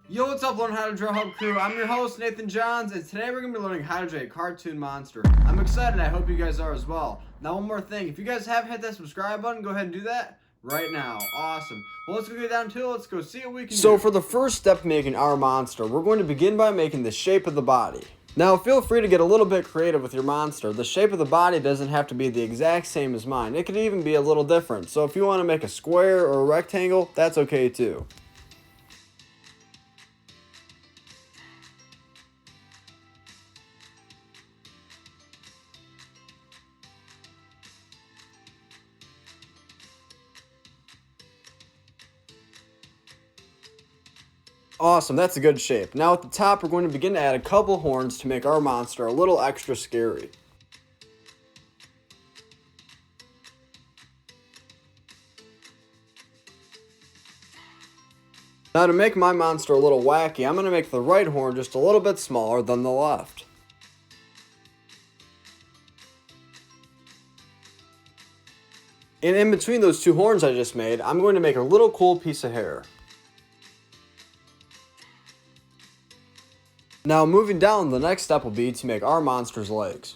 Yo, what's up, Learn How to Draw Hub crew? I'm your host, Nathan Johns, and today we're going to be learning how to draw a cartoon monster. I'm excited, I hope you guys are as well. Now, one more thing, if you guys haven't hit that subscribe button, go ahead and do that right now. Awesome. Well, let's go get down to it. Let's go see what we can do. So for the first step making our monster, we're going to begin by making the shape of the body. Now, feel free to get a little bit creative with your monster. The shape of the body doesn't have to be the exact same as mine. It could even be a little different. So if you want to make a square or a rectangle, that's okay too. Awesome, that's a good shape. Now at the top, we're going to begin to add a couple horns to make our monster a little extra scary. Now to make my monster a little wacky, I'm going to make the right horn just a little bit smaller than the left. And in between those two horns I just made, I'm going to make a little cool piece of hair. Now moving down, the next step will be to make our monster's legs.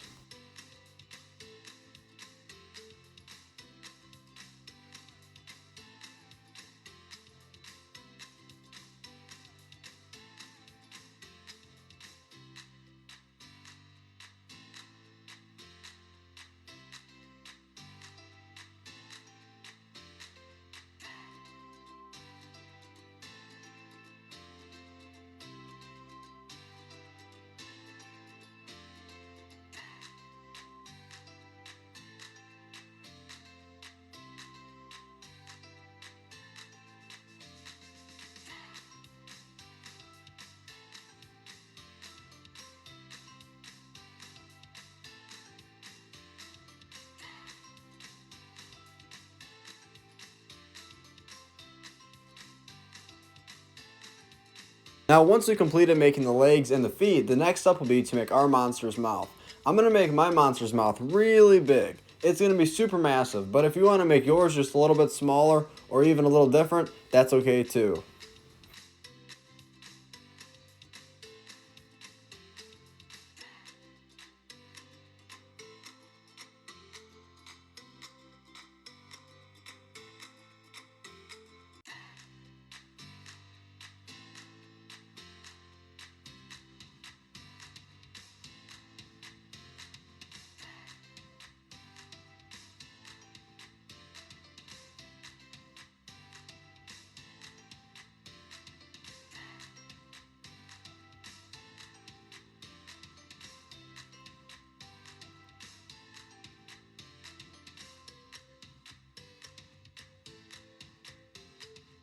Now once we completed making the legs and the feet, the next step will be to make our monster's mouth. I'm going to make my monster's mouth really big. It's going to be super massive, but if you want to make yours just a little bit smaller or even a little different, that's okay too.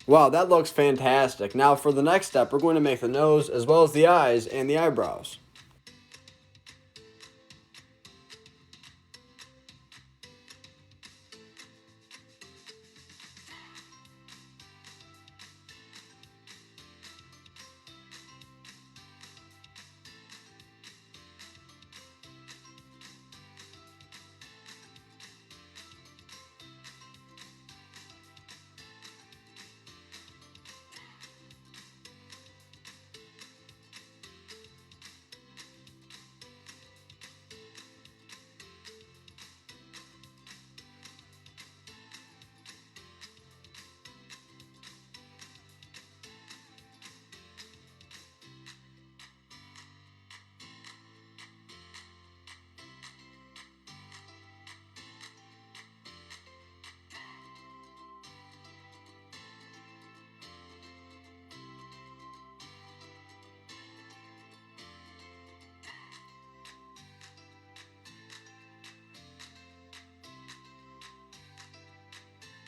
Wow, that looks fantastic. Now for the next step, we're going to make the nose as well as the eyes and the eyebrows.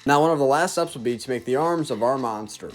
Now one of the last steps will be to make the arms of our monster.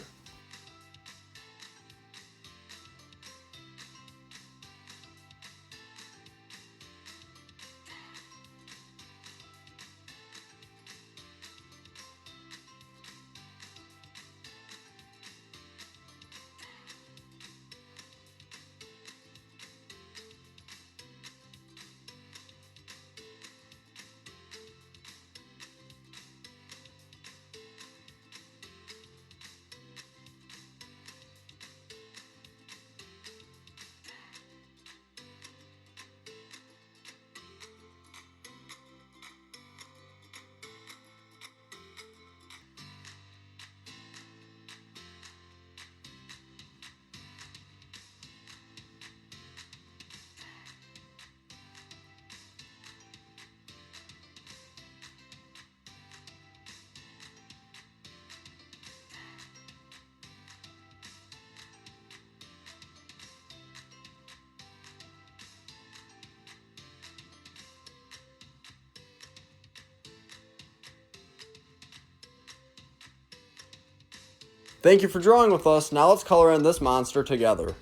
Thank you for drawing with us. Now let's color in this monster together.